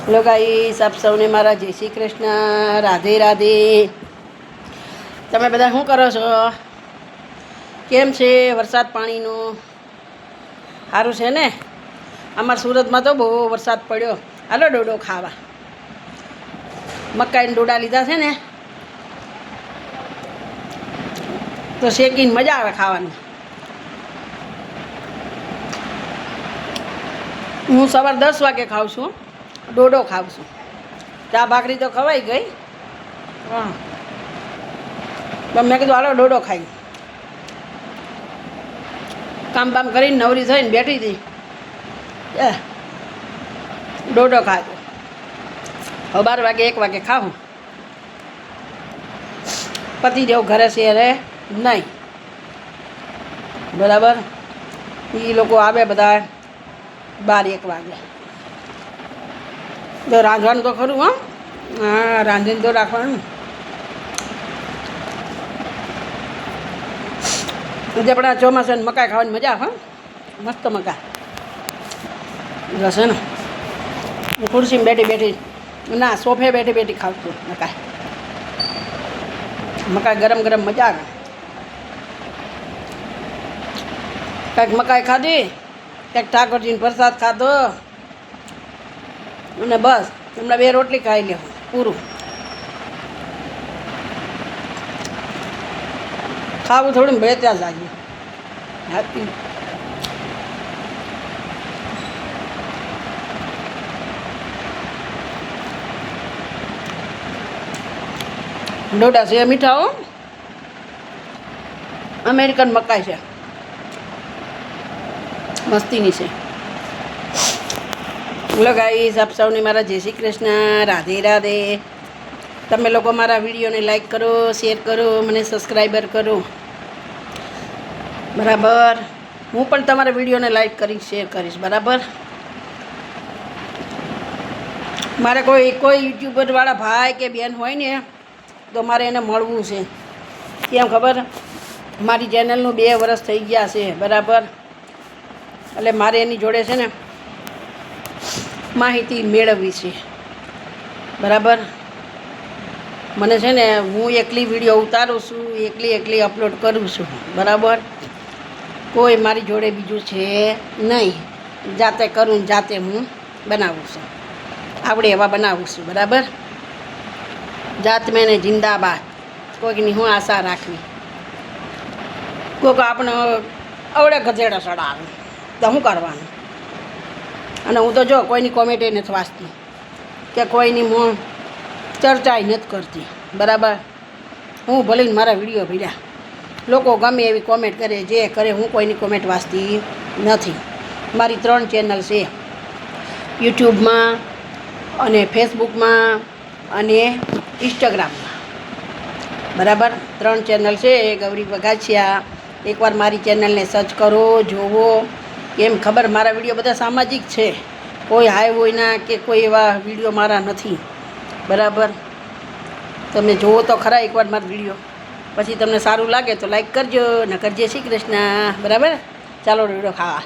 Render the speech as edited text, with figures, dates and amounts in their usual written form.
Hello guys, આપ સૌને મારા જય શ્રી કૃષ્ણ, રાધે રાધે. તમે બધા શું કરો છો? કેમ છે વરસાદ પાણીનું? સારું છે ને? અમારા સુરતમાં તો બહુ વરસાદ પડ્યો. હાલો ડોડો ખાવા. મકાઈના ડોડા લીધા છે ને, તો શેકીને મજા આવે ખાવાની. હું સવાર 10 વાગે ખાઉં છું, ડોડો ખાઉં છું. ચા ભાખરી તો ખવાઈ ગઈ. હા, મેં કીધું હાલો ડોડો ખાઈ. કામ બામ કરીને નવરી થઈને બેઠી હતી, ડોડો ખાધો. હવે 12 વાગે 1 વાગે ખાવું. પતિ જેવું ઘરે છે રે નહીં, બરાબર. એ લોકો આવે બધા 12-1 વાગે. તો રાંધવાનું તો ખરું. હા, રાંધીને તો રાખવાનું. આજે આપણા ચોમાસાની મકાઈ ખાવાની મજા આવે. મસ્ત મકાઈ જશે ને. હું ખુરશીમાં બેઠી બેઠી, ના સોફે બેઠી બેઠી ખાઉં છું મકાઈ. મકાઈ ગરમ ગરમ મજા આવે. કંઈક મકાઈ ખાધી, કંઈક ઠાકોરજીનો પ્રસાદ ખાધો, અને બસ હમણાં 2 રોટલી ખાઈ લે, પૂરું. ખાવું થોડું બે ત્યાં લાગ્યું. હાથી ડોડા છે મીઠા હો, અમેરિકન મકાઈ છે, મસ્તીની છે. હેલો ગાઈસ, આપ સૌને મારા જય શ્રી કૃષ્ણ, રાધે રાધે. તમે લોકો મારા વિડીયોને લાઈક કરો, શેર કરો, મને સબસ્ક્રાઈબર કરો, બરાબર. હું પણ તમારા વિડીયોને લાઈક કરીશ, શેર કરીશ, બરાબર. મારે કોઈ યુટ્યુબરવાળા ભાઈ કે બેન હોય ને, તો મારે એને મળવું છે. કેમ ખબર? મારી ચેનલનું 2 વર્ષ થઈ ગયા છે, બરાબર. એટલે મારે એની જોડે છે ને માહિતી મેળવવી છે, બરાબર. મને છે ને, હું એકલી વિડીયો ઉતારું છું, એકલી અપલોડ કરું છું, બરાબર. કોઈ મારી જોડે બીજું છે નહીં. જાતે કરું, જાતે હું બનાવું છું. આવડે એવા બનાવું છું, બરાબર. જાત મેને જિંદાબાદ. કોઈકની હું આશા રાખવી. કોઈક આપણે અવડે ગધેડા ચડાવે તો શું કરવાનું? અને હું તો જો કોઈની કોમેન્ટે નથી વાંચતી, કે કોઈની હું ચર્ચાય નથી કરતી, બરાબર. હું ભલે મારા વિડીયો ભીડ્યા, લોકો ગમે એવી કોમેન્ટ કરે, જે કરે, હું કોઈની કોમેન્ટ વાંચતી નથી. મારી 3 ચેનલ છે, યુટ્યુબમાં અને ફેસબુકમાં અને ઇન્સ્ટાગ્રામમાં, બરાબર. 3 ચેનલ છે. ગૌરી વઘાસિયા. એકવાર મારી ચેનલને સર્ચ કરો, જોવો. કેમ ખબર? મારા વિડીયો બધા સામાજિક છે, કોઈ હાય હોયના કે કોઈ એવા વિડીયો મારા નથી, બરાબર. તમે જુઓ તો ખરા એકવાર મારા વિડીયો, પછી તમને સારું લાગે તો લાઈક કરજો, ન કરજે શ્રી કૃષ્ણ, બરાબર. ચાલો ડોડો ખાવા.